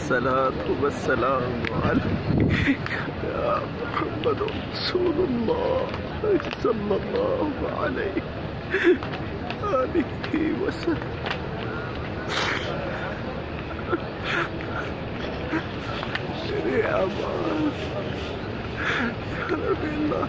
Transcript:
الصلاة والسلام عليك يا محمد رسول الله صلى الله عليه آله وسلم. يا الله يا نبي الله